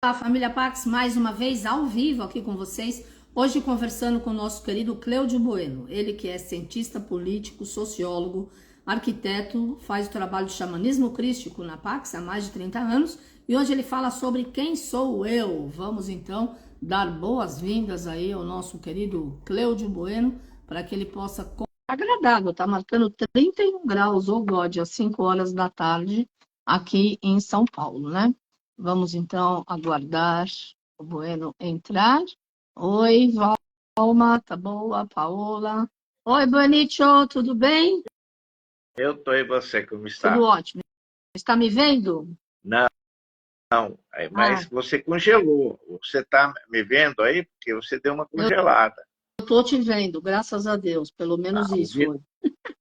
Olá, família Pax, mais uma vez ao vivo aqui com vocês. Hoje conversando com o nosso querido Cleudio Bueno, ele que é cientista político, sociólogo, arquiteto, faz o trabalho de xamanismo crístico na Pax há mais de 30 anos e hoje ele fala sobre quem sou eu. Vamos então dar boas-vindas aí ao nosso querido Cleudio Bueno para que ele possa... Agradável, tá marcando 31 graus, oh God, às 5 horas da tarde aqui em São Paulo, né? Vamos então aguardar o Bueno entrar. Oi, Valma, tá boa? Paola. Oi, Bonicio, tudo bem? Eu tô e você, como Tudo está? ótimo. Está me vendo? Não, Ah, mas você congelou. Você está me vendo aí? Porque você deu uma eu congelada. tô te vendo, graças a Deus, pelo menos Ah, isso hoje.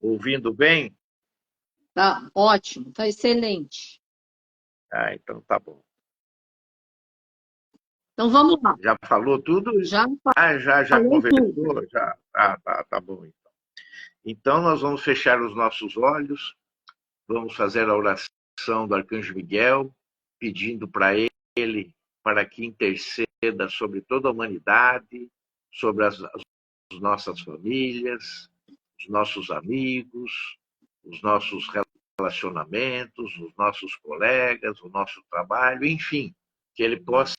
ouvindo bem? Tá ótimo, tá excelente. Ah, então tá bom. Então vamos lá. Já falou tudo? Já Já falei tudo. conversou? Já? Tá bom. Então nós vamos fechar os nossos olhos, vamos fazer a oração do Arcanjo Miguel, pedindo para ele para que interceda sobre toda a humanidade, sobre as nossas famílias, os nossos amigos, os nossos relacionamentos, os nossos colegas, o nosso trabalho, enfim, que ele possa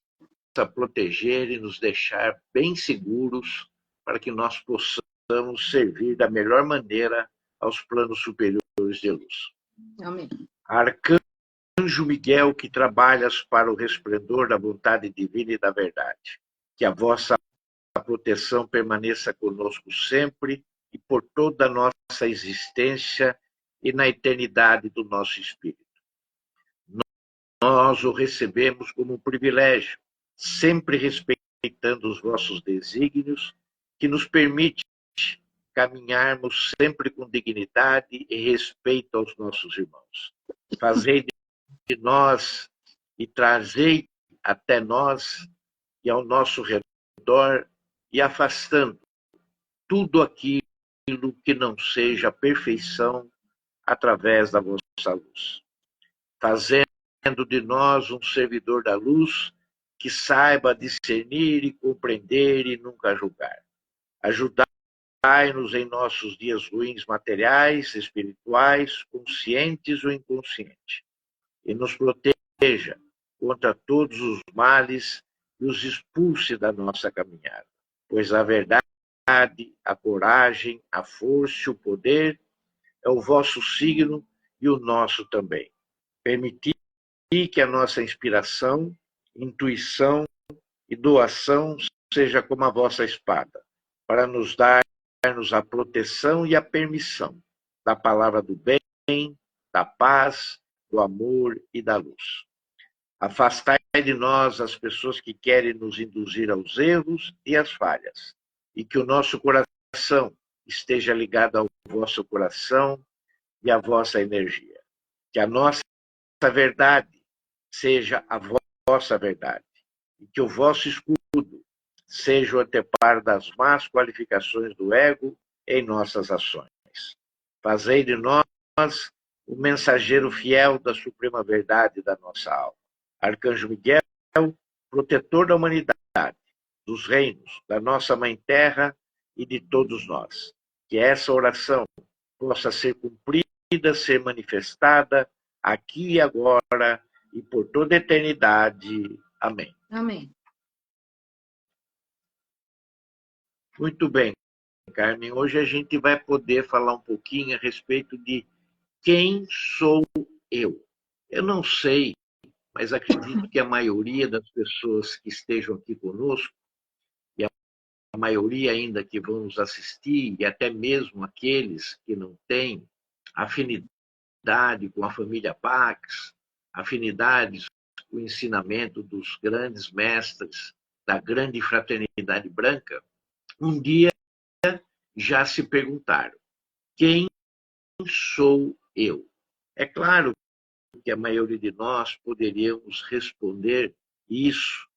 proteger e nos deixar bem seguros para que nós possamos servir da melhor maneira aos planos superiores de luz. Amém. Arcanjo Miguel, que trabalhas para o resplendor da vontade divina e da verdade, que a vossa proteção permaneça conosco sempre e por toda a nossa existência e na eternidade do nosso espírito. Nós o recebemos como um privilégio, sempre respeitando os vossos desígnios, que nos permite caminharmos sempre com dignidade e respeito aos nossos irmãos. Fazei de nós e trazei até nós e ao nosso redor e afastando tudo aquilo que não seja a perfeição através da vossa luz, fazendo de nós um servidor da luz que saiba discernir e compreender e nunca julgar. Ajudai-nos em nossos dias ruins materiais, espirituais, conscientes ou inconscientes, e nos proteja contra todos os males e os expulse da nossa caminhada, pois a verdade, a coragem, a força e o poder é o vosso signo e o nosso também. Permiti que a nossa inspiração, intuição e doação seja como a vossa espada, para nos dar-nos a proteção e a permissão da palavra do bem, da paz, do amor e da luz. Afastai de nós as pessoas que querem nos induzir aos erros e às falhas, e que o nosso coração esteja ligado ao vosso coração e à vossa energia. Que a nossa verdade seja a vossa verdade, e que o vosso escudo seja o anteparo das más qualificações do ego em nossas ações. Fazei de nós o mensageiro fiel da suprema verdade da nossa alma. Arcanjo Miguel, protetor da humanidade, dos reinos, da nossa Mãe Terra e de todos nós. Que essa oração possa ser cumprida, ser manifestada aqui e agora e por toda a eternidade. Amém. Amém. Muito bem, Carmen. Hoje a gente vai poder falar um pouquinho a respeito de quem sou eu. Eu não sei, mas acredito que a maioria das pessoas que estejam aqui conosco, e a maioria ainda que vão nos assistir, e até mesmo aqueles que não têm afinidade com a família Pax, afinidades com o ensinamento dos grandes mestres da grande fraternidade branca, um dia já se perguntaram: quem sou eu? É claro que a maioria de nós poderíamos responder isso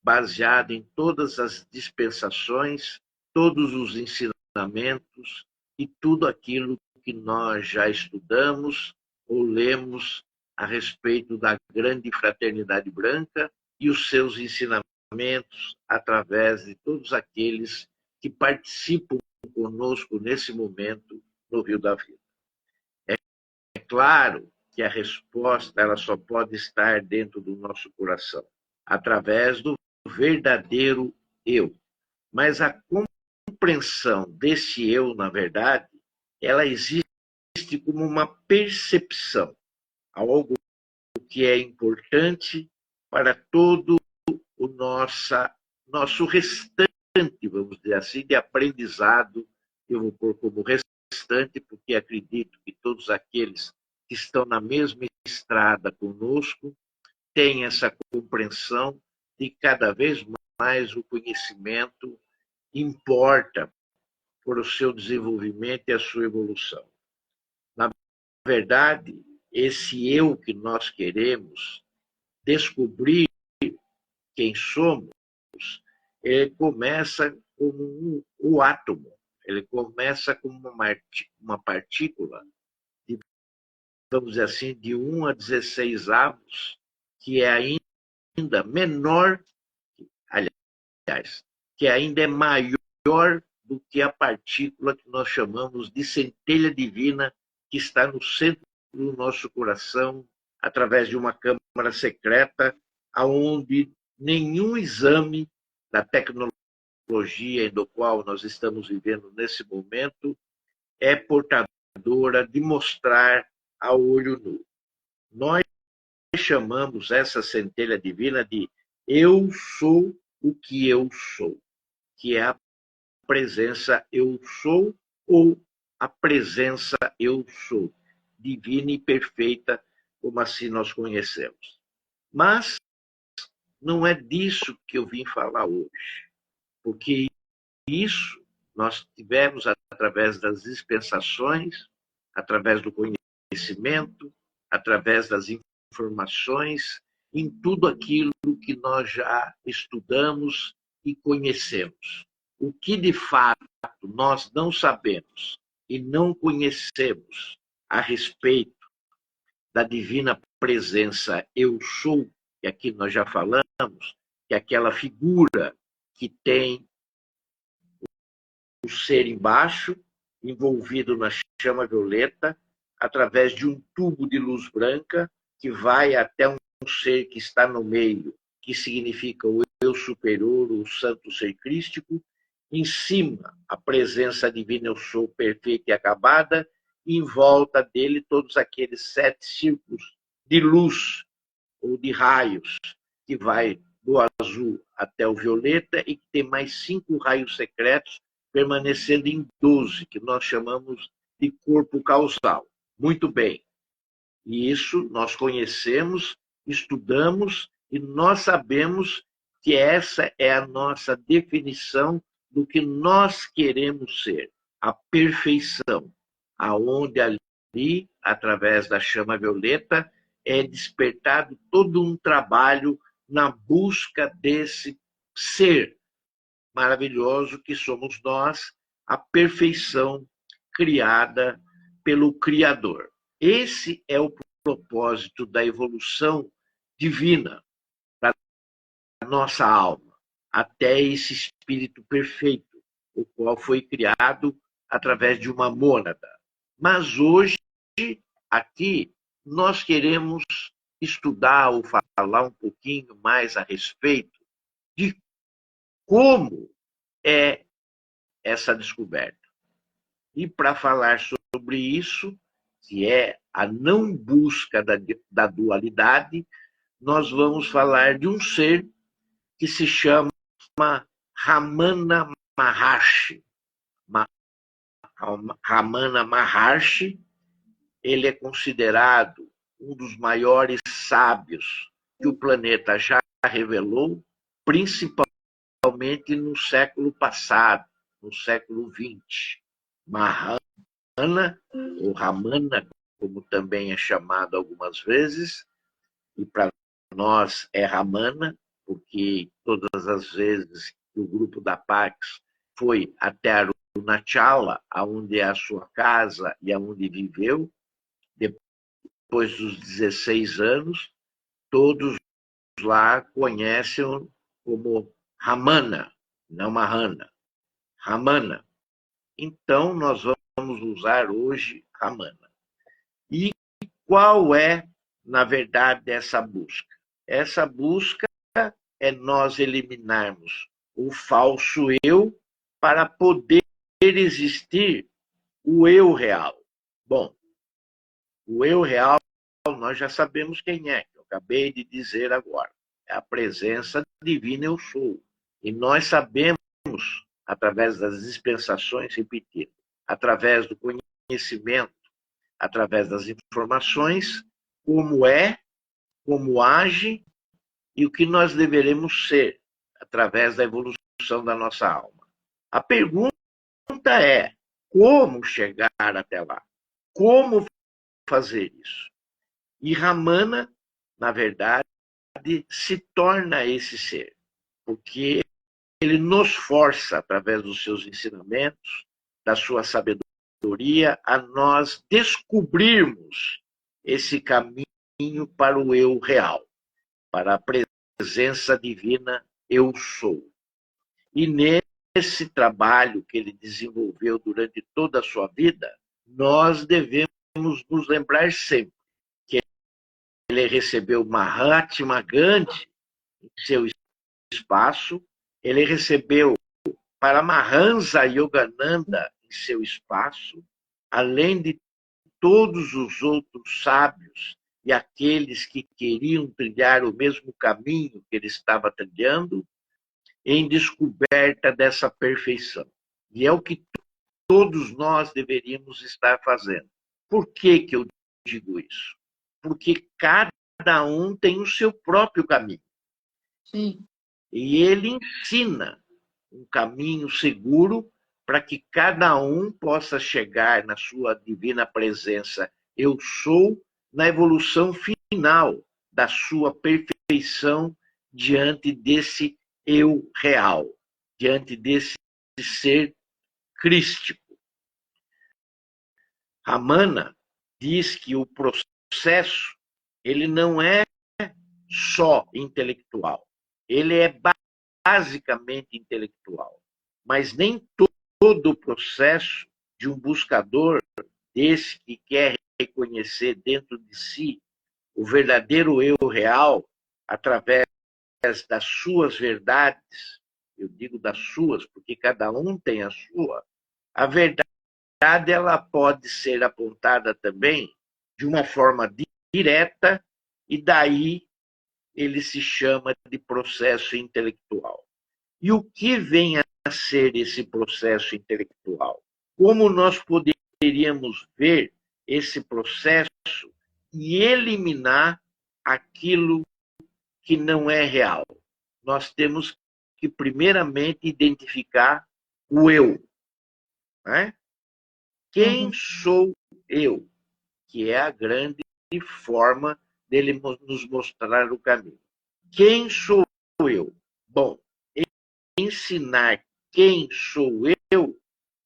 baseado em todas as dispensações, todos os ensinamentos e tudo aquilo que nós já estudamos ou lemos a respeito da grande fraternidade branca e os seus ensinamentos através de todos aqueles que participam conosco nesse momento no Rio da Vida. É claro que a resposta ela só pode estar dentro do nosso coração, através do verdadeiro eu. Mas a compreensão desse eu, na verdade, ela existe como uma percepção, algo que é importante para todo o nosso restante, vamos dizer assim, de aprendizado. Eu vou pôr como restante, porque acredito que todos aqueles que estão na mesma estrada conosco têm essa compreensão de que cada vez mais o conhecimento importa para o seu desenvolvimento e a sua evolução. Na verdade, esse eu que nós queremos descobrir quem somos, ele começa como o átomo, ele começa como uma partícula, de, vamos dizer assim, de 1 a 16 avos, que é ainda menor, aliás, que ainda é maior do que a partícula que nós chamamos de centelha divina, que está no centro do nosso coração, através de uma câmara secreta, aonde nenhum exame da tecnologia do qual nós estamos vivendo nesse momento é portadora de mostrar a olho nu. Nós chamamos essa centelha divina de eu sou o que eu sou, que é a presença eu sou ou a presença eu sou, divina e perfeita, como assim nós conhecemos. Mas não é disso que eu vim falar hoje, porque isso nós tivemos através das dispensações, através do conhecimento, através das informações, em tudo aquilo que nós já estudamos e conhecemos. O que de fato nós não sabemos e não conhecemos a respeito da divina presença eu sou, que aqui nós já falamos, que é aquela figura que tem o ser embaixo, envolvido na chama violeta, através de um tubo de luz branca que vai até um ser que está no meio, que significa o eu superior, o santo ser crístico. Em cima, a presença divina eu sou perfeita e acabada, e em volta dele todos aqueles 7 círculos de luz ou de raios, que vai do azul até o violeta e que tem mais 5 raios secretos, permanecendo em 12, que nós chamamos de corpo causal. Muito bem. E isso nós conhecemos, estudamos e nós sabemos que essa é a nossa definição do que nós queremos ser, a perfeição, aonde ali, através da chama violeta, é despertado todo um trabalho na busca desse ser maravilhoso que somos nós, a perfeição criada pelo Criador. Esse é o propósito da evolução divina da nossa alma, até esse espírito perfeito, o qual foi criado através de uma mônada. Mas hoje, aqui, nós queremos estudar ou falar um pouquinho mais a respeito de como é essa descoberta. E para falar sobre isso, que é a não busca da dualidade, nós vamos falar de um ser que se chama Ramana Maharshi. Ramana Maharshi, ele é considerado um dos maiores sábios que o planeta já revelou, principalmente no século passado, no século XX. Mahana, ou Ramana, como também é chamado algumas vezes, e para nós é Ramana, porque todas as vezes que o grupo da Pax foi até Arunachala, onde é a sua casa e onde viveu, depois dos 16 anos, todos lá conhecem como Ramana, não Mahana. Ramana. Então, nós vamos usar hoje Ramana. E qual é, na verdade, essa busca? Essa busca é nós eliminarmos o falso eu para poder existir o eu real. Bom, o eu real nós já sabemos quem é, que eu acabei de dizer agora. É a presença divina eu sou. E nós sabemos, através das dispensações, repetindo, através do conhecimento, através das informações, como é, como age e o que nós deveremos ser, através da evolução da nossa alma. A pergunta é, como chegar até lá? Como fazer isso? E Ramana, na verdade, se torna esse ser, porque ele nos força, através dos seus ensinamentos, da sua sabedoria, a nós descobrirmos esse caminho para o eu real, para a presença divina eu sou. E nesse trabalho que ele desenvolveu durante toda a sua vida, nós devemos nos lembrar sempre que ele recebeu Mahatma Gandhi em seu espaço, ele recebeu Paramahansa Yogananda em seu espaço, além de todos os outros sábios e aqueles que queriam trilhar o mesmo caminho que ele estava trilhando, em descoberta dessa perfeição. E é o que todos nós deveríamos estar fazendo. Por que eu digo isso? Porque cada um tem o seu próprio caminho. Sim. E ele ensina um caminho seguro para que cada um possa chegar na sua divina presença. Eu sou na evolução final da sua perfeição diante desse eu real, diante desse ser crístico. Ramana diz que o processo ele não é só intelectual, ele é basicamente intelectual, mas nem todo o processo de um buscador desse que quer reconhecer dentro de si o verdadeiro eu real através das suas verdades, eu digo das suas porque cada um tem a sua, a verdade ela pode ser apontada também de uma forma direta e daí ele se chama de processo intelectual. E o que vem a ser esse processo intelectual? Como nós poderíamos ver esse processo e eliminar aquilo que não é real? Nós temos que, primeiramente, identificar o eu. Né? Quem sou eu? Que é a grande forma dele nos mostrar o caminho. Quem sou eu? Bom, ensinar quem sou eu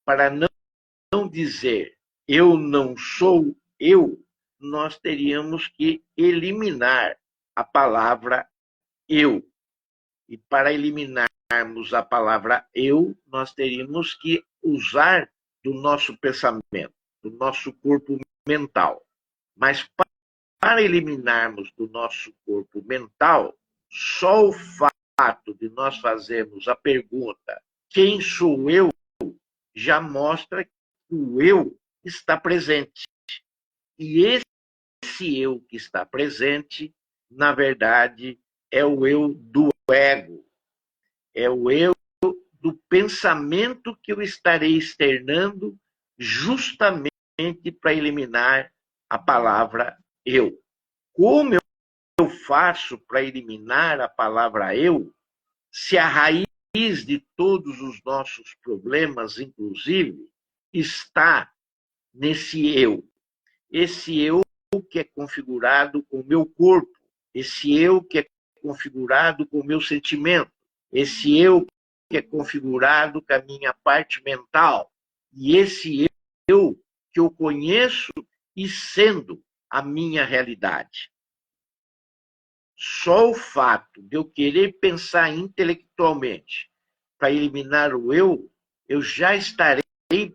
para não dizer eu não sou eu, nós teríamos que eliminar a palavra eu. E para eliminarmos a palavra eu, nós teríamos que usar do nosso pensamento, do nosso corpo mental. Mas para eliminarmos do nosso corpo mental, só o fato de nós fazermos a pergunta quem sou eu, já mostra que o eu está presente. E esse eu que está presente, na verdade, é o eu do ego. É o eu do pensamento que eu estarei externando justamente para eliminar a palavra eu. Como eu faço para eliminar a palavra eu, se a raiz de todos os nossos problemas, inclusive, está nesse eu? Esse eu que é configurado com o meu corpo, esse eu que é configurado com o meu sentimento, esse eu que é configurado com a minha parte mental, e esse eu que eu conheço e sendo a minha realidade. Só o fato de eu querer pensar intelectualmente para eliminar o eu já estarei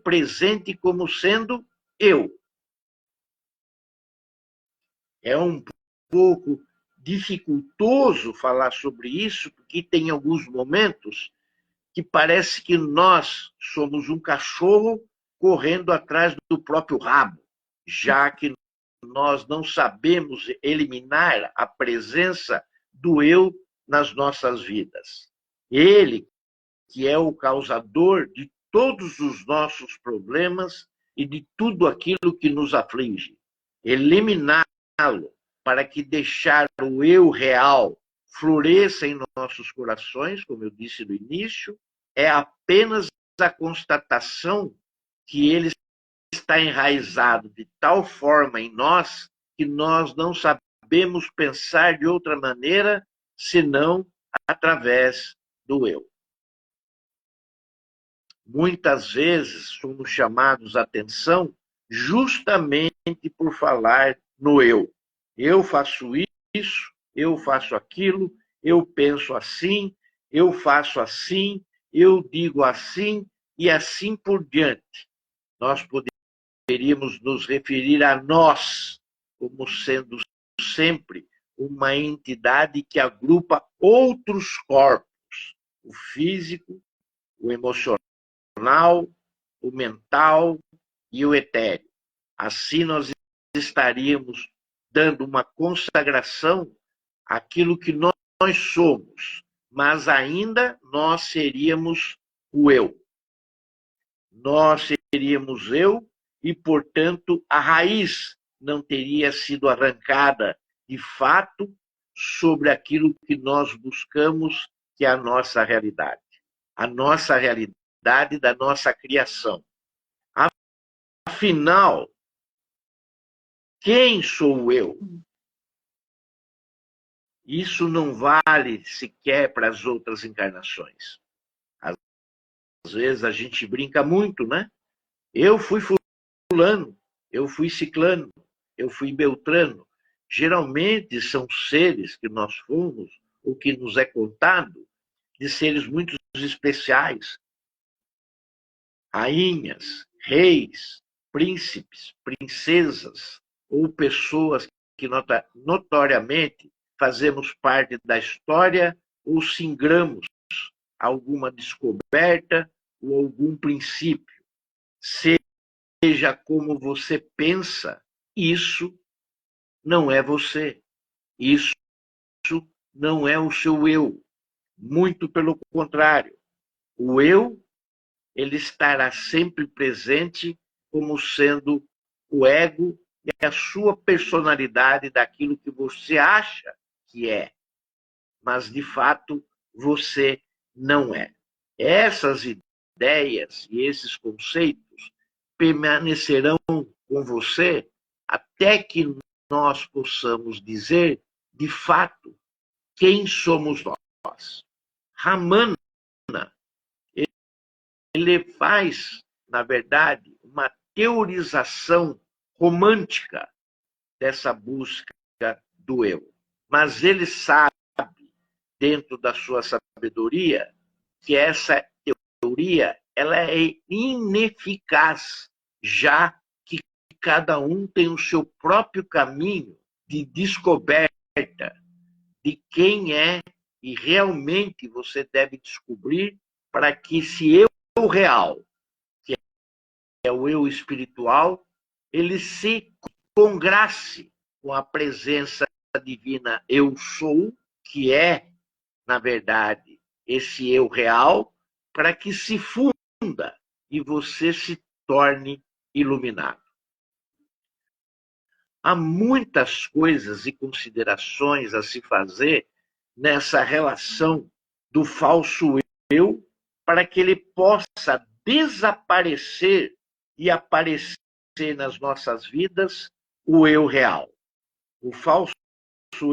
presente como sendo eu. É um pouco dificultoso falar sobre isso, porque tem alguns momentos que parece que nós somos um cachorro correndo atrás do próprio rabo, já que nós não sabemos eliminar a presença do eu nas nossas vidas. Ele, que é o causador de todos os nossos problemas e de tudo aquilo que nos aflige. Eliminá-lo para que deixar o eu real floresça em nossos corações, como eu disse no início, é apenas a constatação que ele está enraizado de tal forma em nós que nós não sabemos pensar de outra maneira senão através do eu. Muitas vezes somos chamados a atenção justamente por falar no eu. Eu faço isso, eu faço aquilo, eu penso assim, eu faço assim, eu digo assim e assim por diante. Nós poderíamos nos referir a nós como sendo sempre uma entidade que agrupa outros corpos, o físico, o emocional, o mental e o etéreo. Assim nós estaríamos dando uma consagração àquilo que nós somos, mas ainda nós seríamos o eu. Nós seríamos eu e, portanto, a raiz não teria sido arrancada de fato sobre aquilo que nós buscamos, que é a nossa realidade. A nossa realidade da nossa criação. Afinal, quem sou eu? Isso não vale sequer para as outras encarnações. Às vezes a gente brinca muito, né? Eu fui fulano, eu fui ciclano, eu fui beltrano. Geralmente são seres que nós fomos, o que nos é contado, de seres muito especiais. Rainhas, reis, príncipes, princesas, ou pessoas que notoriamente fazemos parte da história ou singramos alguma descoberta ou algum princípio. Seja como você pensa, isso não é você. Isso não é o seu eu. Muito pelo contrário. O eu, ele estará sempre presente como sendo o ego e a sua personalidade daquilo que você acha que é, mas de fato você não é. Essas ideias e esses conceitos permanecerão com você até que nós possamos dizer de fato quem somos nós. Ramana, ele faz, na verdade, uma teorização romântica dessa busca do eu. Mas ele sabe, dentro da sua sabedoria, que essa teoria ela é ineficaz, já que cada um tem o seu próprio caminho de descoberta de quem é e realmente você deve descobrir para que esse eu real, que é o eu espiritual, ele se congrace com a presença divina eu sou, que é, na verdade, esse eu real, para que se funda e você se torne iluminado. Há muitas coisas e considerações a se fazer nessa relação do falso eu, para que ele possa desaparecer e aparecer nas nossas vidas o eu real. O falso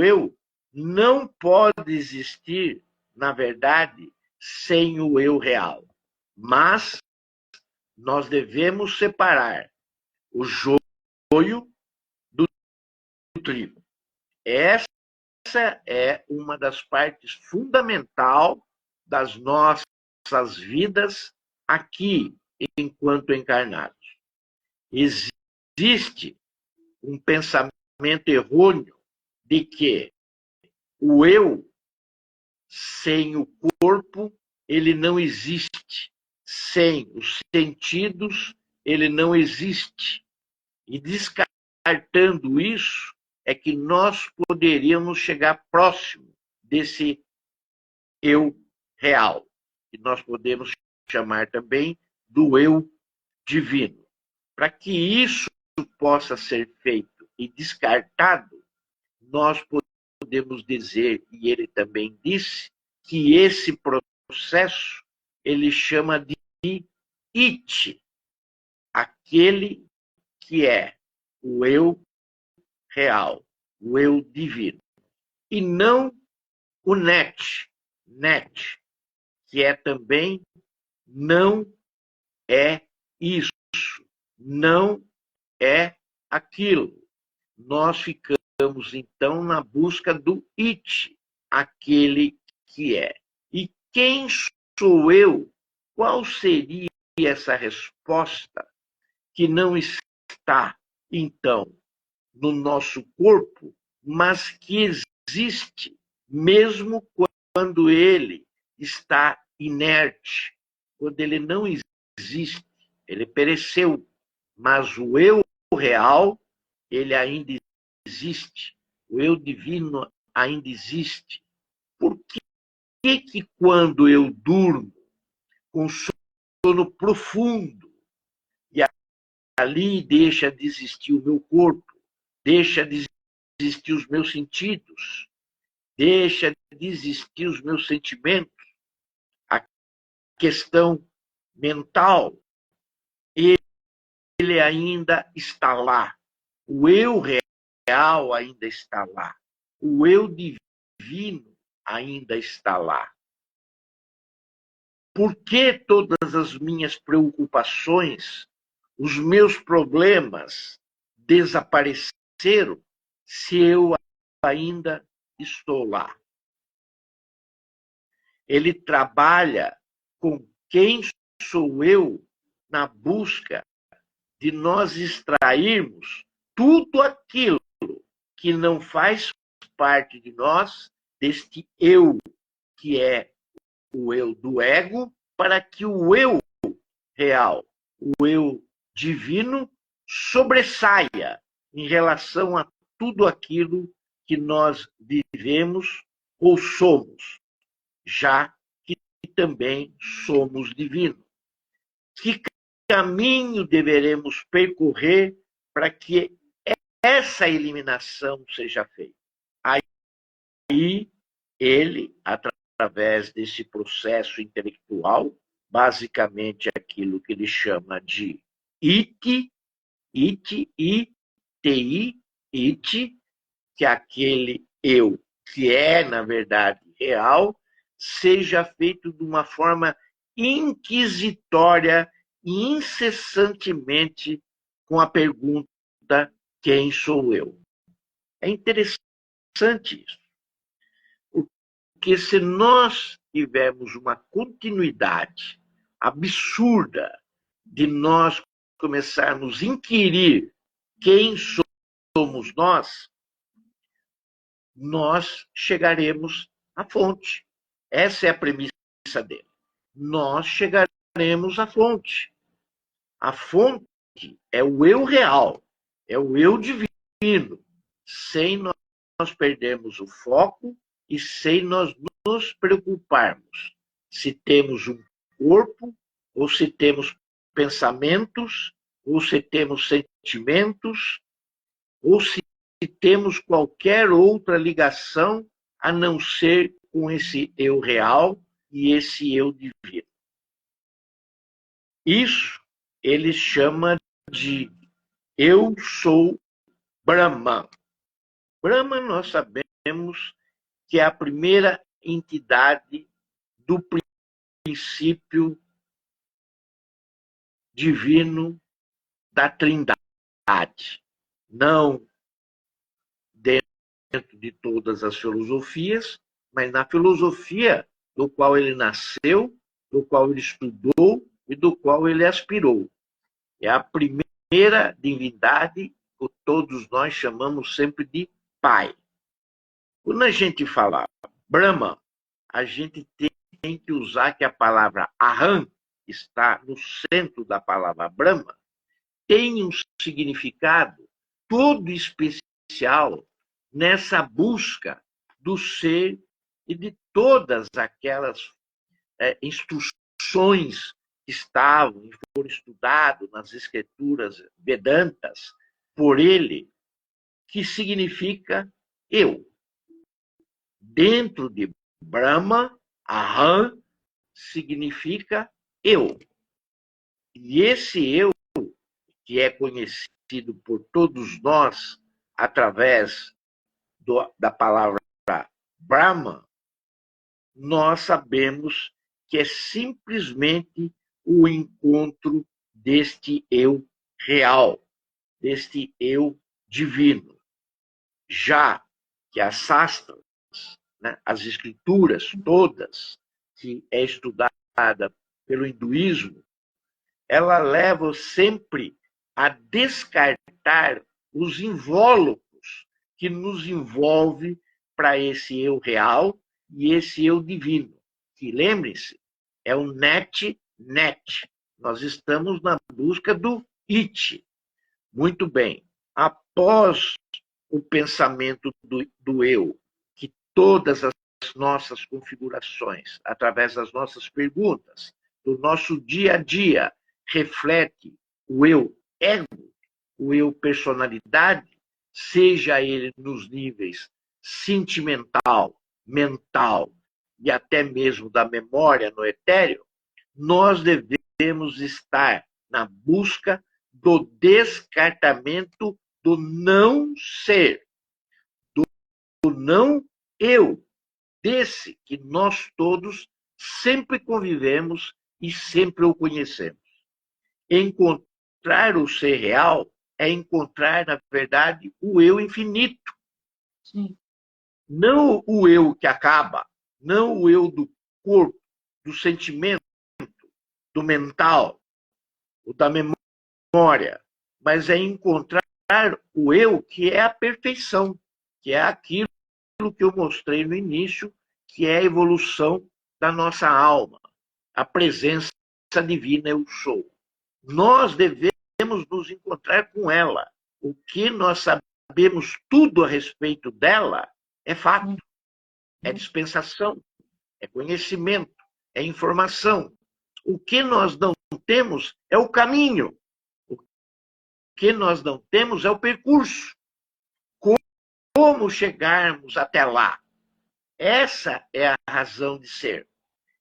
eu não pode existir, na verdade, sem o eu real. Mas nós devemos separar o joio do trigo. Essa essa é uma das partes fundamental das nossas vidas aqui, enquanto encarnados. Existe um pensamento errôneo de que o eu, sem o corpo, ele não existe. Sem os sentidos, ele não existe. E descartando isso, é que nós poderíamos chegar próximo desse eu real, que nós podemos chamar também do eu divino. Para que isso possa ser feito e descartado, nós podemos dizer, e ele também disse, que esse processo ele chama de it, aquele que é o eu real, o eu divino, e não o net, que é também não é isso, não é aquilo. Nós ficamos, então, na busca do it, aquele que é. E quem sou eu? Qual seria essa resposta que não está, então, no nosso corpo, mas que existe mesmo quando ele está inerte, quando ele não existe, ele pereceu, mas o eu real, ele ainda existe, o eu divino ainda existe. Por que quando eu durmo com sono profundo e ali deixa de existir o meu corpo, deixa de existir os meus sentidos, deixa de existir os meus sentimentos, a questão mental, ele ainda está lá. O eu real ainda está lá. O eu divino ainda está lá. Por que todas as minhas preocupações, os meus problemas desapareceram se eu ainda estou lá? Ele trabalha com quem sou eu na busca de nós extrairmos tudo aquilo que não faz parte de nós, deste eu, que é o eu do ego, para que o eu real, o eu divino, sobressaia em relação a tudo aquilo que nós vivemos ou somos, já que também somos divinos. Que caminho deveremos percorrer para que essa eliminação seja feita? Aí ele, através desse processo intelectual, basicamente aquilo que ele chama de it, que é aquele eu que é, na verdade, real, seja feito de uma forma inquisitória e incessantemente com a pergunta: quem sou eu? É interessante isso, porque se nós tivermos uma continuidade absurda de nós começarmos a inquirir quem somos nós chegaremos à fonte. Essa é a premissa dele. Nós chegaremos à fonte. A fonte é o eu real, é o eu divino, sem nós perdermos o foco e sem nós nos preocuparmos se temos um corpo, ou se temos pensamentos, ou se temos sentimentos, ou se temos qualquer outra ligação a não ser com esse eu real e esse eu divino. Isso ele chama de eu sou Brahman. Brahman, nós sabemos que é a primeira entidade do princípio divino da Trindade. Não dentro de todas as filosofias, mas na filosofia do qual ele nasceu, do qual ele estudou e do qual ele aspirou. É a primeira divindade que todos nós chamamos sempre de Pai. Quando a gente fala Brahma, a gente tem que usar que a palavra Aham, que está no centro da palavra Brahma, tem um significado todo especial nessa busca do ser e de todas aquelas instruções que estavam e foram estudadas nas escrituras Vedantas por ele, que significa eu. Dentro de Brahma, Aham significa eu. E esse eu, que é conhecido por todos nós através da palavra Brahma, nós sabemos que é simplesmente o encontro deste eu real, deste eu divino. Já que as sastras, né, as escrituras todas, que é estudada pelo hinduísmo, ela leva sempre a descartar os invólucros que nos envolve para esse eu real e esse eu divino, que, lembrem-se, é o net. Nós estamos na busca do it. Muito bem. Após o pensamento do eu, que todas as nossas configurações, através das nossas perguntas, do nosso dia a dia, reflete o eu ego, o eu personalidade, seja ele nos níveis sentimental, mental e até mesmo da memória no etéreo, nós devemos estar na busca do descartamento do não ser, do não eu, desse que nós todos sempre convivemos e sempre o conhecemos. Encontrar o ser real é encontrar, na verdade, o eu infinito. Sim. Não o eu que acaba, não o eu do corpo, do sentimento, do mental, o da memória, mas é encontrar o eu que é a perfeição, que é aquilo que eu mostrei no início, que é a evolução da nossa alma, a presença divina eu sou. Nós devemos nos encontrar com ela. O que nós sabemos tudo a respeito dela é fato, é dispensação, é conhecimento, é informação. O que nós não temos é o caminho. O que nós não temos é o percurso. Como chegarmos até lá? Essa é a razão de ser.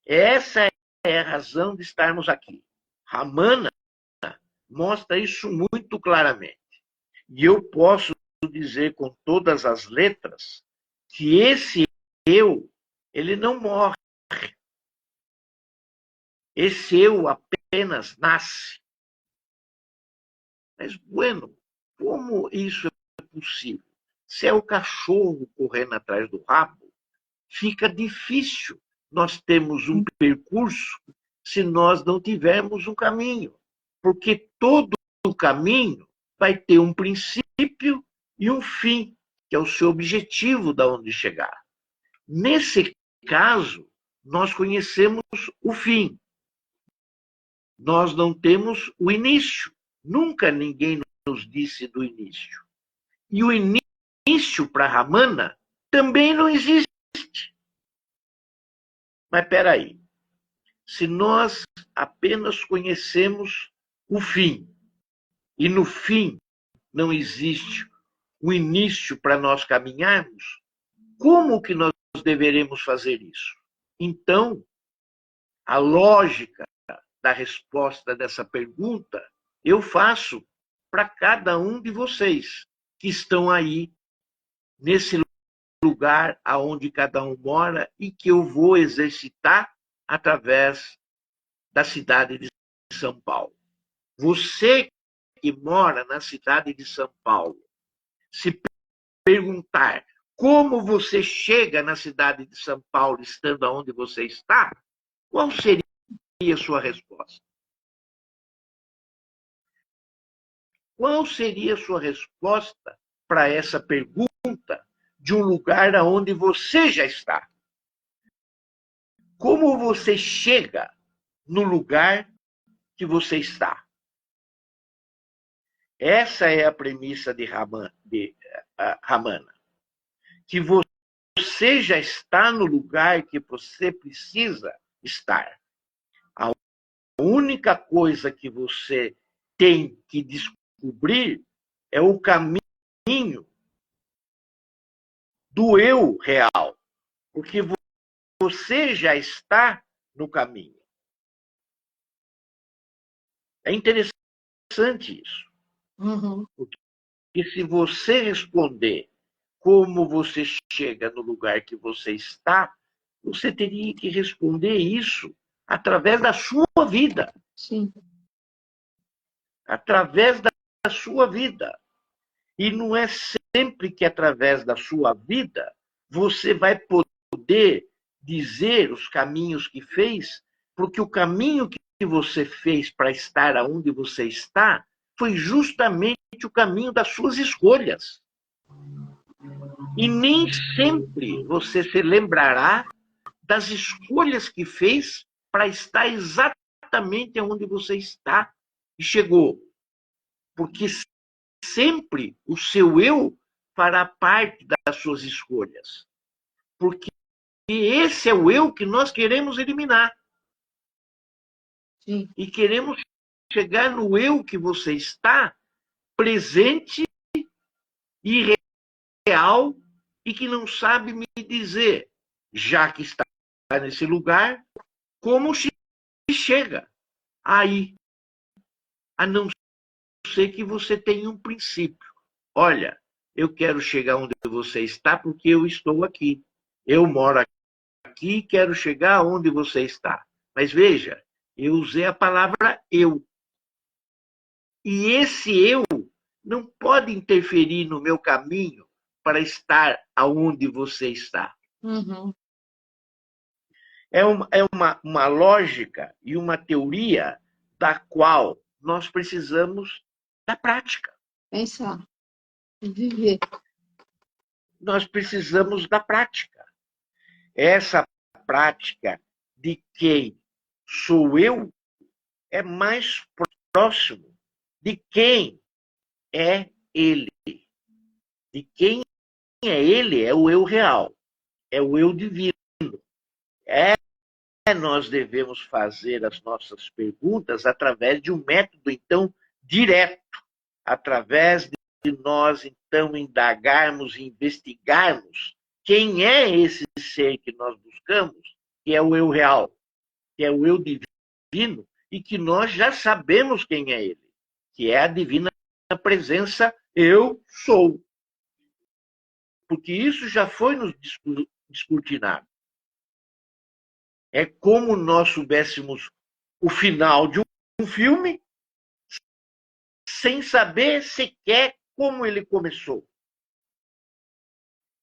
Essa é a razão de estarmos aqui. Ramana mostra isso muito claramente. E eu posso dizer com todas as letras que esse eu, ele não morre. Esse eu apenas nasce. Mas, bueno, como isso é possível? Se é o cachorro correndo atrás do rabo, fica difícil nós termos um percurso se nós não tivermos um caminho. Porque todo o caminho vai ter um princípio e um fim, que é o seu objetivo de onde chegar. Nesse caso, nós conhecemos o fim. Nós não temos o início. Nunca ninguém nos disse do início. E o início para Ramana também não existe. Mas espera aí. Se nós apenas conhecemos o fim, e no fim não existe o início para nós caminharmos, como que nós deveremos fazer isso? Então, a lógica da resposta dessa pergunta eu faço para cada um de vocês que estão aí nesse lugar aonde cada um mora e que eu vou exercitar através da cidade de São Paulo. Você que mora na cidade de São Paulo, se perguntar como você chega na cidade de São Paulo, estando onde você está, qual seria a sua resposta? Qual seria a sua resposta para essa pergunta de um lugar aonde você já está? Como você chega no lugar que você está? Essa é a premissa de Ramana. Que você já está no lugar que você precisa estar. A única coisa que você tem que descobrir é o caminho do eu real. Porque você já está no caminho. É interessante isso. Uhum. Porque se você responder como você chega no lugar que você está, você teria que responder isso através da sua vida. Sim. Através da sua vida. E não é sempre que através da sua vida você vai poder dizer os caminhos que fez, porque o caminho que você fez para estar onde você está foi justamente o caminho das suas escolhas. E nem sempre você se lembrará das escolhas que fez para estar exatamente onde você está e chegou. Porque sempre o seu eu fará parte das suas escolhas. Porque esse é o eu que nós queremos eliminar. Sim. E queremos chegar no eu que você está, presente e real, e que não sabe me dizer, já que está nesse lugar, como se chega aí, a não ser que você tenha um princípio. Olha, eu quero chegar onde você está porque eu estou aqui. Eu moro aqui e quero chegar onde você está. Mas veja, eu usei a palavra eu. E esse eu não pode interferir no meu caminho para estar aonde você está. Uhum. É uma lógica e uma teoria da qual nós precisamos da prática. Pensar e viver. Nós precisamos da prática. Essa prática de quem sou eu é mais próximo de quem é ele. De quem é ele é o eu real, é o eu divino. É, nós devemos fazer as nossas perguntas através de um método, então, direto, através de nós, então, indagarmos e investigarmos quem é esse ser que nós buscamos, que é o eu real, que é o eu divino, e que nós já sabemos quem é ele, que é a divina presença eu sou. Porque isso já foi nos descortinado. É como nós soubéssemos o final de um filme sem saber sequer como ele começou.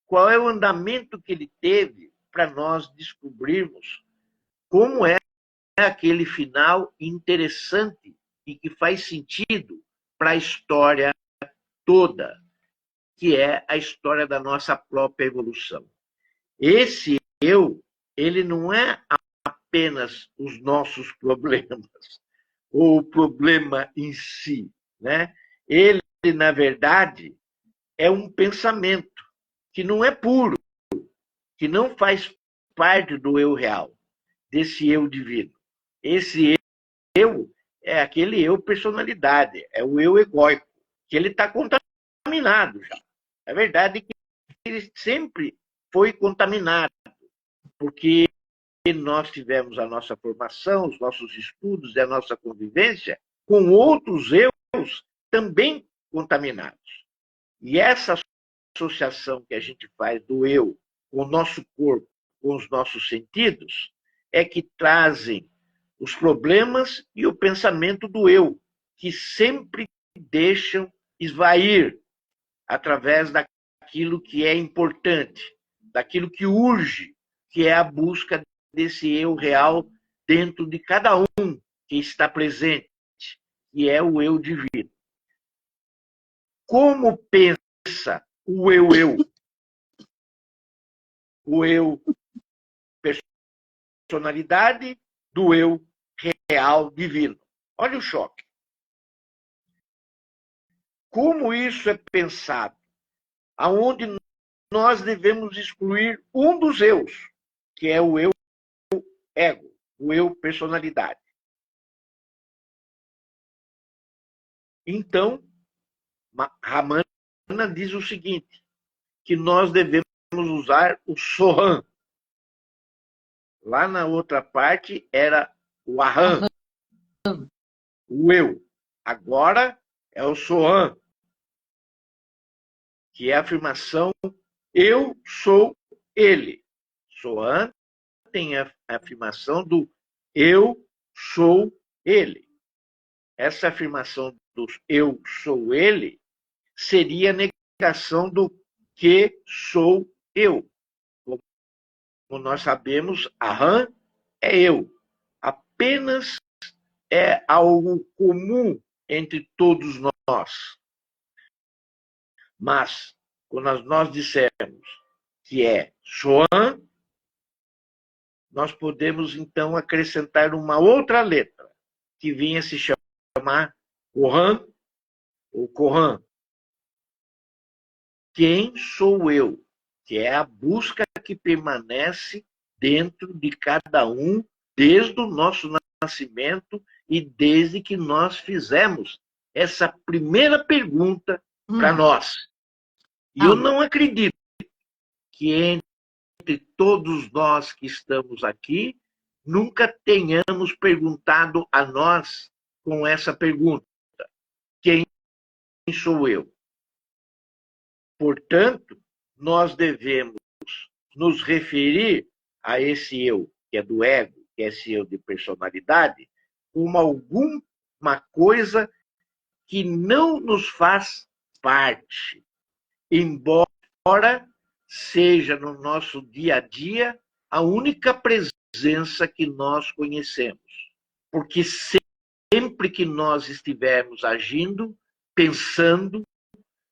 Qual é o andamento que ele teve para nós descobrirmos como é aquele final interessante e que faz sentido para a história toda, que é a história da nossa própria evolução. Esse eu, ele não é apenas os nossos problemas, ou o problema em si, né? Ele, na verdade, é um pensamento que não é puro, que não faz parte do eu real, desse eu divino. Esse eu é aquele eu personalidade, é o eu egóico, que ele está contaminado já. É verdade que ele sempre foi contaminado, porque nós tivemos a nossa formação, os nossos estudos e a nossa convivência com outros eus também contaminados. E essa associação que a gente faz do eu com o nosso corpo, com os nossos sentidos, é que trazem os problemas e o pensamento do eu, que sempre deixam esvair através daquilo que é importante, daquilo que urge, que é a busca desse eu real dentro de cada um que está presente, que é o eu divino. Como pensa o eu? O eu personalidade do eu real divino. Olha o choque. Como isso é pensado? Aonde nós devemos excluir um dos eus, que é o eu ego, o eu personalidade. Então, Ramana diz o seguinte, que nós devemos usar o Soham. Lá na outra parte era o Aham, o eu. Agora é o Soham, que é a afirmação eu sou ele. Soham tem a afirmação do eu sou ele. Essa afirmação do eu sou ele seria a negação do que sou eu. Como nós sabemos, Aham é eu. Apenas é algo comum entre todos nós. Mas, quando nós dissermos que é Soham, nós podemos, então, acrescentar uma outra letra, que vinha se chamar Kohan, ou Kohan. Quem sou eu? Que é a busca que permanece dentro de cada um, desde o nosso nascimento e desde que nós fizemos essa primeira pergunta para nós. E eu não acredito que entre todos nós que estamos aqui, nunca tenhamos perguntado a nós com essa pergunta: quem sou eu? Portanto, nós devemos nos referir a esse eu, que é do ego, que é esse eu de personalidade, como alguma coisa que não nos faz parte, embora seja no nosso dia a dia a única presença que nós conhecemos. Porque sempre que nós estivermos agindo, pensando,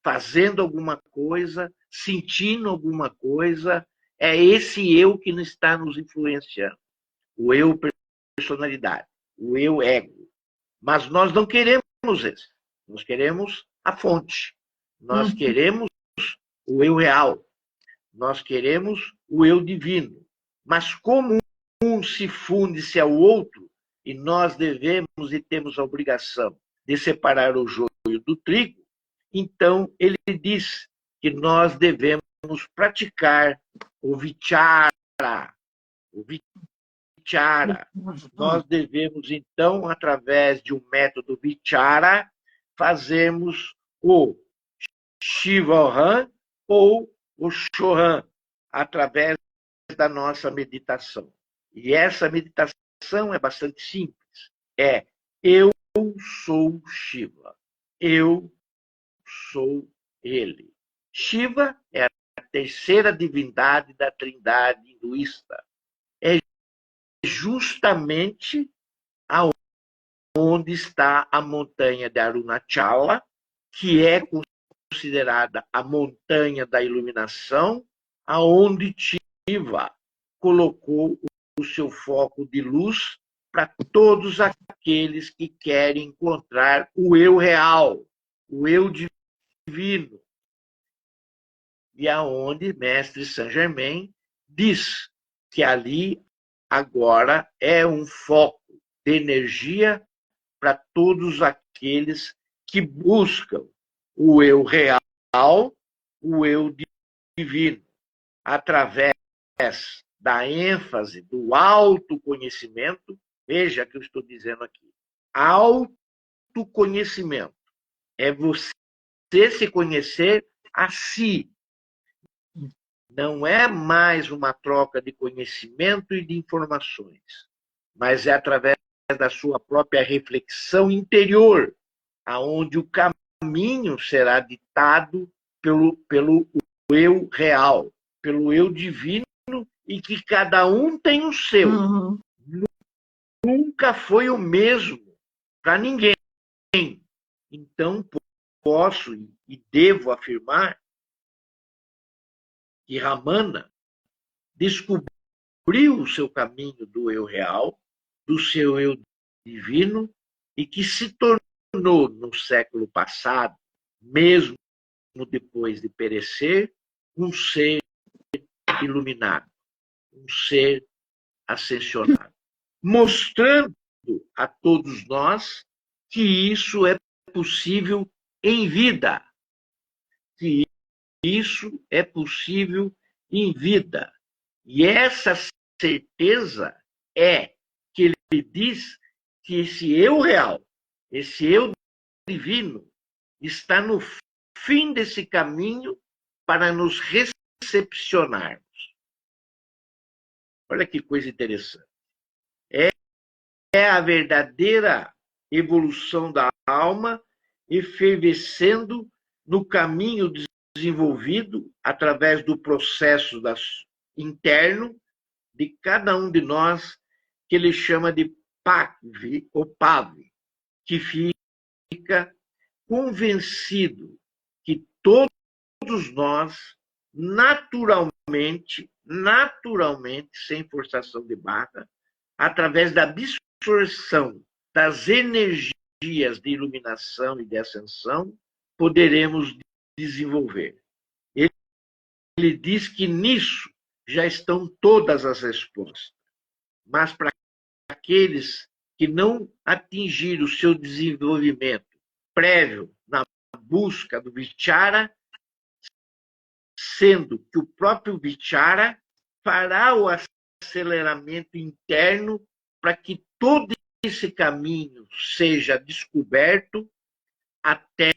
fazendo alguma coisa, sentindo alguma coisa, é esse eu que está nos influenciando. O eu personalidade, o eu ego. Mas nós não queremos esse. Nós queremos a fonte. Nós queremos o eu real. Nós queremos o eu divino. Mas como um se funde-se ao outro, e nós devemos e temos a obrigação de separar o joio do trigo, então ele diz que nós devemos praticar o vichara. O vichara. Nós devemos, então, através de um método vichara, fazermos o Shivoham ou o Shoham, através da nossa meditação. E essa meditação é bastante simples. É eu sou Shiva. Eu sou ele. Shiva é a terceira divindade da trindade hinduísta. É justamente onde está a montanha de Arunachala, que é considerada a montanha da iluminação, aonde Shiva colocou o seu foco de luz para todos aqueles que querem encontrar o eu real, o eu divino. E aonde Mestre Saint Germain diz que ali agora é um foco de energia para todos aqueles que buscam o eu real, o eu divino, através da ênfase do autoconhecimento. Veja o que eu estou dizendo aqui. Autoconhecimento é você se conhecer a si. Não é mais uma troca de conhecimento e de informações, mas é através da sua própria reflexão interior, aonde o caminho será ditado pelo eu real, pelo eu divino, e que cada um tem o seu. Uhum. Nunca foi o mesmo para ninguém. Então, posso e devo afirmar que Ramana descobriu o seu caminho do eu real, do seu eu divino, e que se tornou, no século passado, mesmo depois de perecer, um ser iluminado, um ser ascensionado, mostrando a todos nós que isso é possível em vida, que isso é possível em vida. E essa certeza é que ele diz que esse eu real, esse eu divino, está no fim desse caminho para nos recepcionarmos. Olha que coisa interessante. É a verdadeira evolução da alma efervescendo no caminho desenvolvido através do processo interno de cada um de nós, que ele chama de PAV, ou PAV, que fica convencido que todos nós, naturalmente, sem forçação de barra, através da absorção das energias de iluminação e de ascensão, poderemos desenvolver. Ele diz que nisso já estão todas as respostas, mas para aqueles que não atingiram o seu desenvolvimento prévio na busca do Vichara, sendo que o próprio Vichara fará o aceleramento interno para que todo esse caminho seja descoberto até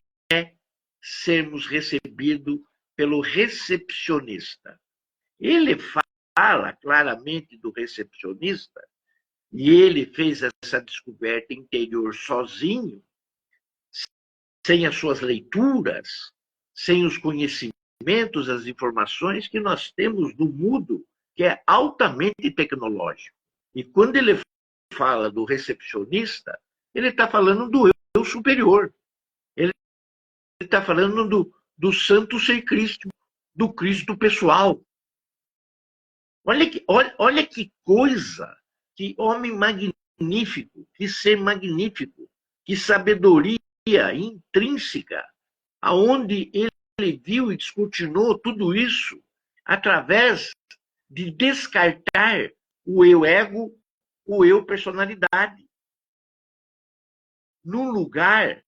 sermos recebidos pelo recepcionista. Ele fala claramente do recepcionista, e ele fez essa descoberta interior sozinho, sem as suas leituras, sem os conhecimentos, as informações que nós temos do mundo, que é altamente tecnológico. E quando ele fala do recepcionista, ele está falando do eu superior. Ele está falando do santo ser Cristo, do Cristo pessoal. Olha que coisa, que homem magnífico, que ser magnífico, que sabedoria intrínseca, aonde ele viu e descortinou tudo isso através de descartar o eu ego, o eu personalidade. Num lugar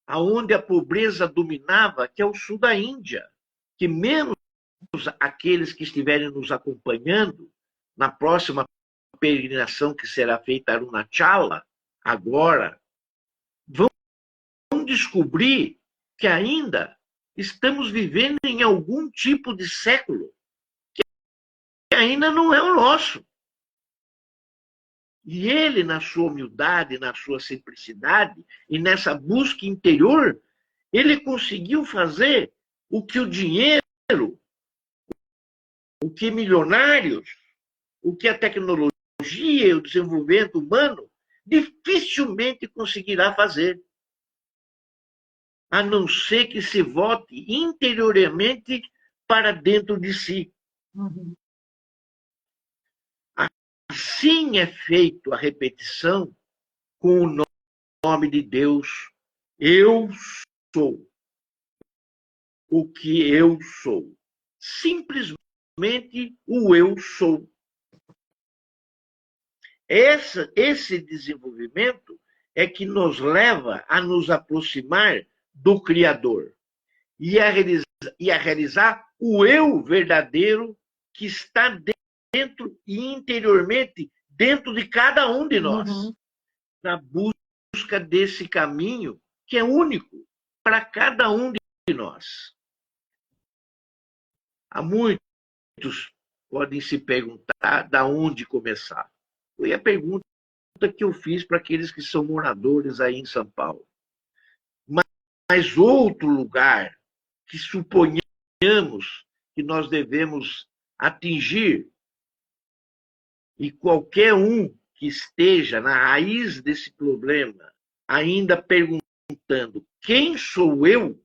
aonde a pobreza dominava, que é o sul da Índia, que menos aqueles que estiverem nos acompanhando na próxima peregrinação que será feita a Arunachala, agora, vão descobrir que ainda estamos vivendo em algum tipo de século que ainda não é o nosso. E ele, na sua humildade, na sua simplicidade e nessa busca interior, ele conseguiu fazer o que o dinheiro, o que milionários, o que a tecnologia e o desenvolvimento humano dificilmente conseguirá fazer, a não ser que se volte interiormente para dentro de si. Uhum. Assim é feito a repetição com o nome de Deus. Eu sou o que eu sou. Simplesmente o eu sou. Esse desenvolvimento é que nos leva a nos aproximar do Criador e a realizar o eu verdadeiro que está dentro e interiormente dentro de cada um de nós, na busca desse caminho que é único para cada um de nós. Há muitos podem se perguntar de onde começar. Foi a pergunta que eu fiz para aqueles que são moradores aí em São Paulo. Mas outro lugar que suponhamos que nós devemos atingir. E qualquer um que esteja na raiz desse problema, ainda perguntando quem sou eu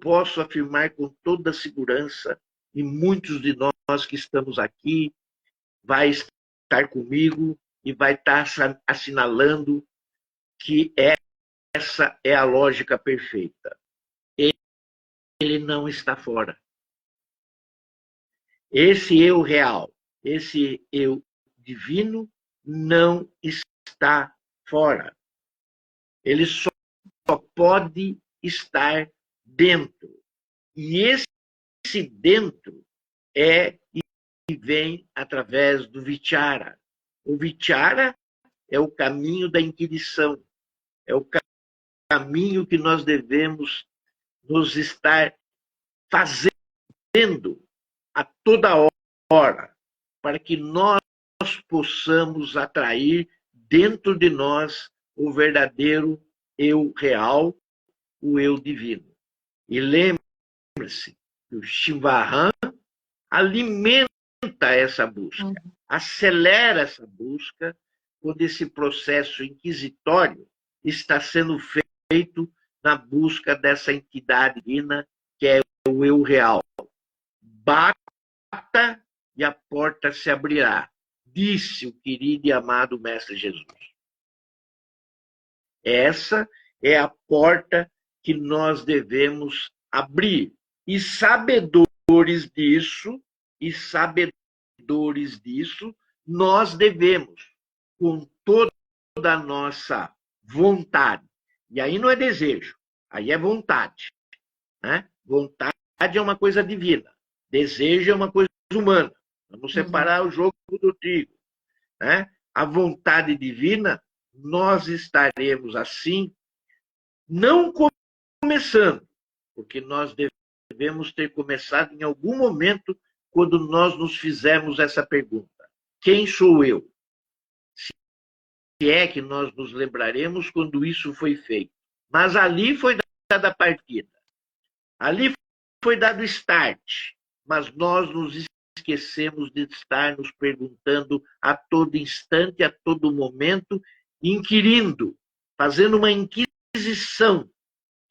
posso afirmar com toda segurança, e muitos de nós que estamos aqui vai estar comigo e vai estar assinalando que essa é a lógica perfeita. Ele não está fora. Esse eu real, esse eu divino não está fora. Ele só pode estar dentro. E esse dentro é e vem através do vichara. O vichara é o caminho da inquirição, é o caminho que nós devemos nos estar fazendo a toda hora, para que nós possamos atrair dentro de nós o verdadeiro eu real, o eu divino. E lembre-se que o Shivahan alimenta essa busca, acelera essa busca, quando esse processo inquisitório está sendo feito na busca dessa entidade divina, que é o eu real. Bata e a porta se abrirá, disse o querido e amado Mestre Jesus. Essa é a porta que nós devemos abrir. E sabedores disso, nós devemos, com toda a nossa vontade. E aí não é desejo, aí é vontade. Né? Vontade é uma coisa divina, desejo é uma coisa humana. Vamos separar o jogo do trigo. Né? A vontade divina, nós estaremos assim, não começando, porque nós devemos ter começado em algum momento quando nós nos fizermos essa pergunta. Quem sou eu? Se é que nós nos lembraremos quando isso foi feito. Mas ali foi dada a partida. Ali foi dado start. Mas nós nos esquecemos de estar nos perguntando a todo instante, a todo momento, inquirindo, fazendo uma inquisição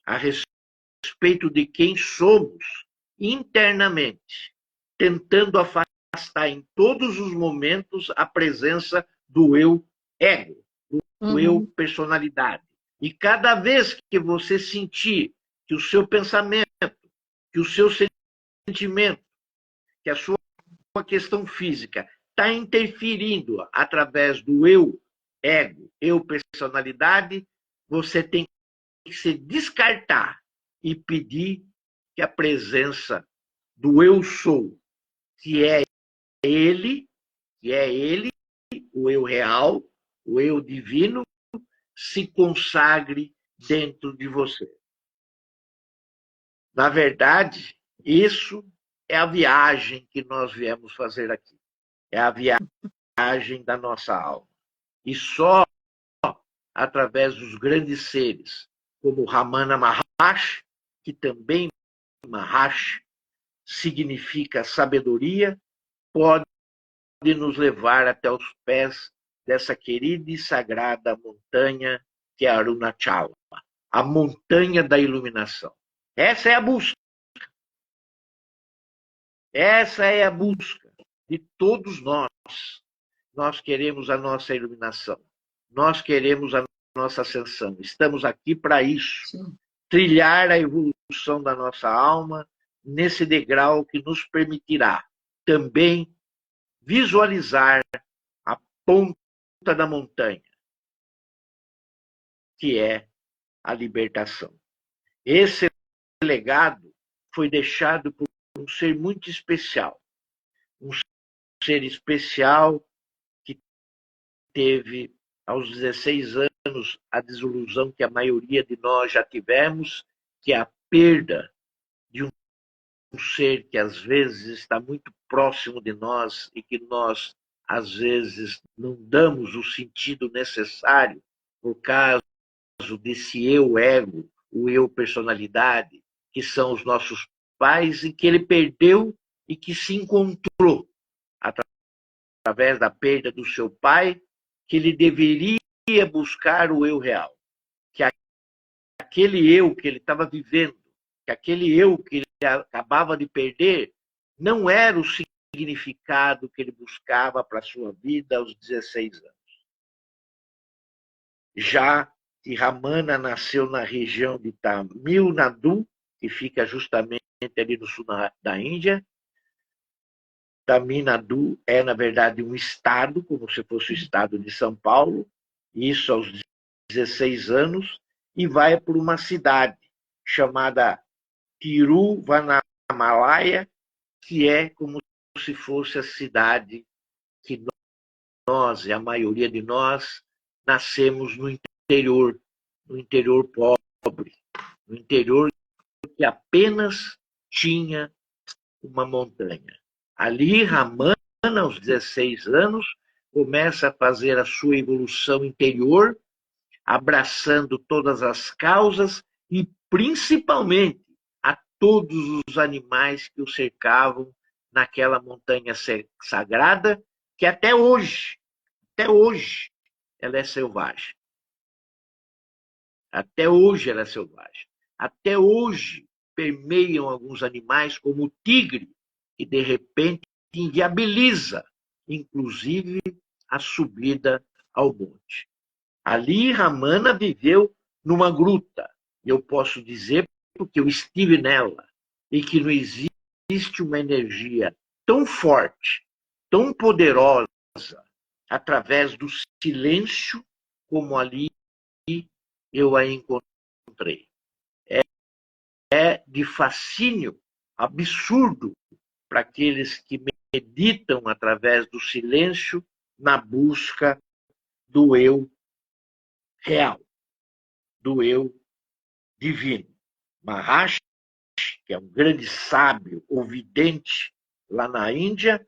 a respeito de quem somos internamente, tentando afastar em todos os momentos a presença do eu ego, do eu personalidade. E cada vez que você sentir que o seu pensamento, que o seu sentimento, que a sua questão física está interferindo através do eu ego, eu personalidade, você tem que se descartar e pedir que a presença do eu sou, que é ele, o eu real, o eu divino, se consagre dentro de você. Na verdade, isso é a viagem que nós viemos fazer aqui. É a viagem da nossa alma. E só através dos grandes seres, como Ramana Maharshi, que também Maharshi significa sabedoria, pode nos levar até os pés dessa querida e sagrada montanha que é Arunachala, a montanha da iluminação. Essa é a busca. Essa é a busca de todos nós. Nós queremos a nossa iluminação. Nós queremos a nossa ascensão. Estamos aqui para isso. Sim. Trilhar a evolução da nossa alma nesse degrau que nos permitirá também visualizar a ponta da montanha, que é a libertação. Esse legado foi deixado por um ser muito especial. Um ser especial que teve, aos 16 anos, a desilusão que a maioria de nós já tivemos, que é a perda de um ser que às vezes está muito próximo de nós e que nós, às vezes, não damos o sentido necessário por causa desse eu ego, o eu personalidade, que são os nossos pais e que ele perdeu e que se encontrou através da perda do seu pai, que ele deveria buscar o eu real, que aquele eu que ele estava vivendo, que aquele eu que ele acabava de perder, não era o significado que ele buscava para a sua vida aos 16 anos. Já que Ramana nasceu na região de Tamil Nadu, que fica justamente ali no sul da Índia. Tamil Nadu é, na verdade, um estado, como se fosse o estado de São Paulo, isso aos 16 anos, e vai para uma cidade chamada Tiruvannamalai, que é como se fosse a cidade que nós, e a maioria de nós, nascemos no interior pobre, no interior que apenas tinha uma montanha. Ali, Ramana, aos 16 anos, começa a fazer a sua evolução interior, abraçando todas as causas e, principalmente, a todos os animais que o cercavam naquela montanha sagrada, que até hoje, ela é selvagem. Até hoje ela é selvagem. Até hoje permeiam alguns animais, como o tigre, que de repente inviabiliza, inclusive, a subida ao monte. Ali, Ramana viveu numa gruta. Eu posso dizer porque eu estive nela, e que não existe uma energia tão forte, tão poderosa, através do silêncio, como ali eu a encontrei. É de fascínio absurdo para aqueles que meditam através do silêncio na busca do eu real, do eu divino. Maharshi, que é um grande sábio ouvidente lá na Índia,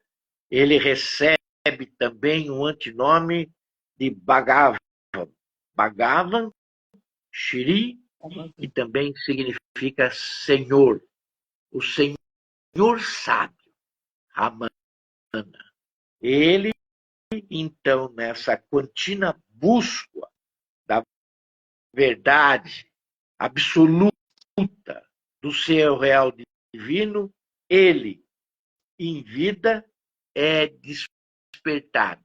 ele recebe também um antinome de Bhagavan. Bhagavan, Shri, que também significa Senhor. O Senhor sábio, Ramana. Ele, então, nessa contínua busca da verdade absoluta do ser real divino, ele, em vida, é despertado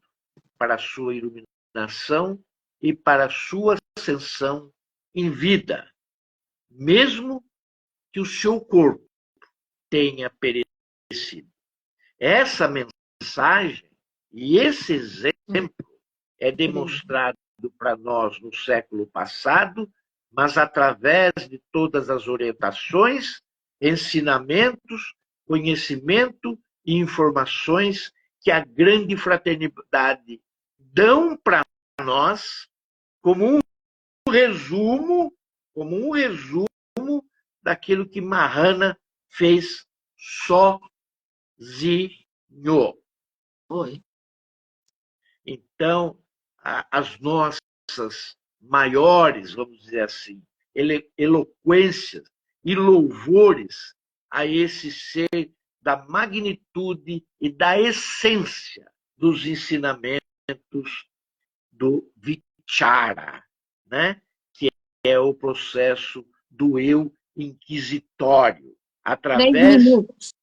para a sua iluminação e para a sua ascensão em vida, mesmo que o seu corpo tenha perecido. Essa mensagem e esse exemplo é demonstrado para nós no século passado, mas através de todas as orientações, ensinamentos, conhecimento e informações que a grande fraternidade dão para nós como um resumo daquilo que Mahana fez sozinho. Oi. Então, as nossas maiores, vamos dizer assim, eloquências e louvores a esse ser da magnitude e da essência dos ensinamentos do Vichara, né? Que é o processo do eu inquisitório, 3 minutos.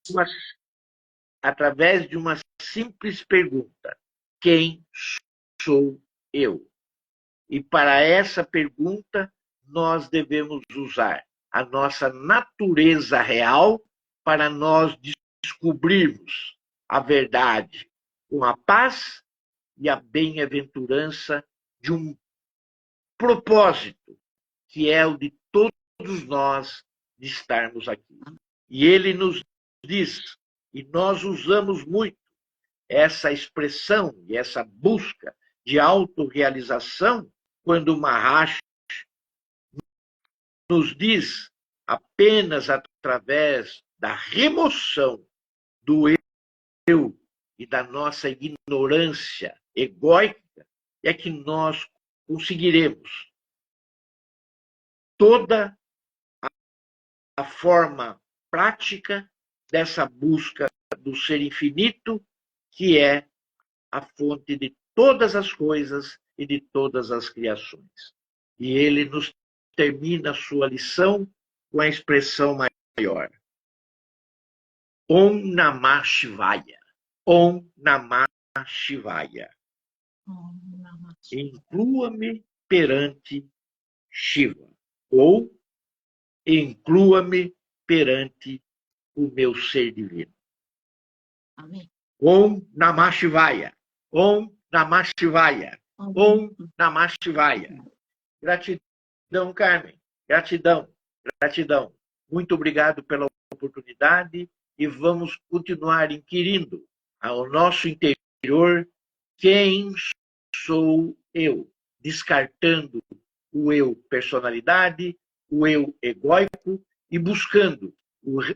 através de uma simples pergunta: quem sou eu? E para essa pergunta, nós devemos usar a nossa natureza real para nós descobrirmos a verdade com a paz e a bem-aventurança de um propósito, que é o de todos nós de estarmos aqui. E ele nos diz, e nós usamos muito essa expressão e essa busca de autorrealização, quando o Maharshi nos diz apenas através da remoção do eu e da nossa ignorância egóica, é que nós conseguiremos toda a forma prática dessa busca do ser infinito, que é a fonte de todas as coisas e de todas as criações. E ele nos termina a sua lição com a expressão maior. Om Namah Shivaya. Om Namah Shivaya. Inclua-me perante Shiva. Ou inclua-me perante o meu ser divino. Amém. Om Namah Shivaya. Om Namah Shivaya. Om Namah Shivaya. Gratidão, Carmen. Gratidão. Gratidão. Muito obrigado pela oportunidade e vamos continuar inquirindo ao nosso interior quem sou eu, descartando o eu personalidade, o eu egóico e buscando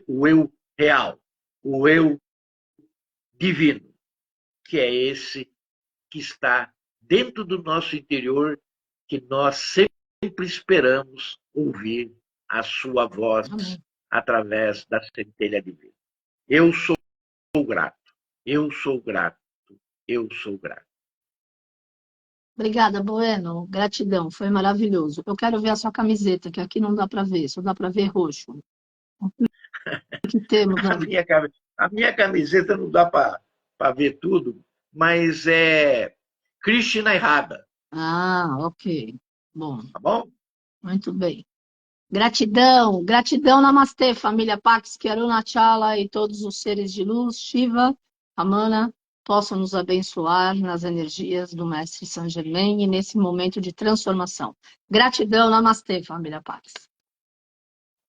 o eu real, o eu divino, que é esse que está dentro do nosso interior, que nós sempre esperamos ouvir a sua voz através da centelha divina. Eu sou grato, eu sou grato, eu sou grato. Obrigada, Bueno. Gratidão, foi maravilhoso. Eu quero ver a sua camiseta, que aqui não dá para ver, só dá para ver roxo. Que temos ali? A minha camiseta não dá para ver tudo, mas é Krishna errada. Ah, ok. Bom. Tá bom? Muito bem. Gratidão, gratidão, Namastê, família Pax, que Arunachala e todos os seres de luz, Shiva, Ramana, possam nos abençoar nas energias do Mestre Saint Germain e nesse momento de transformação. Gratidão, Namastê, família Pax.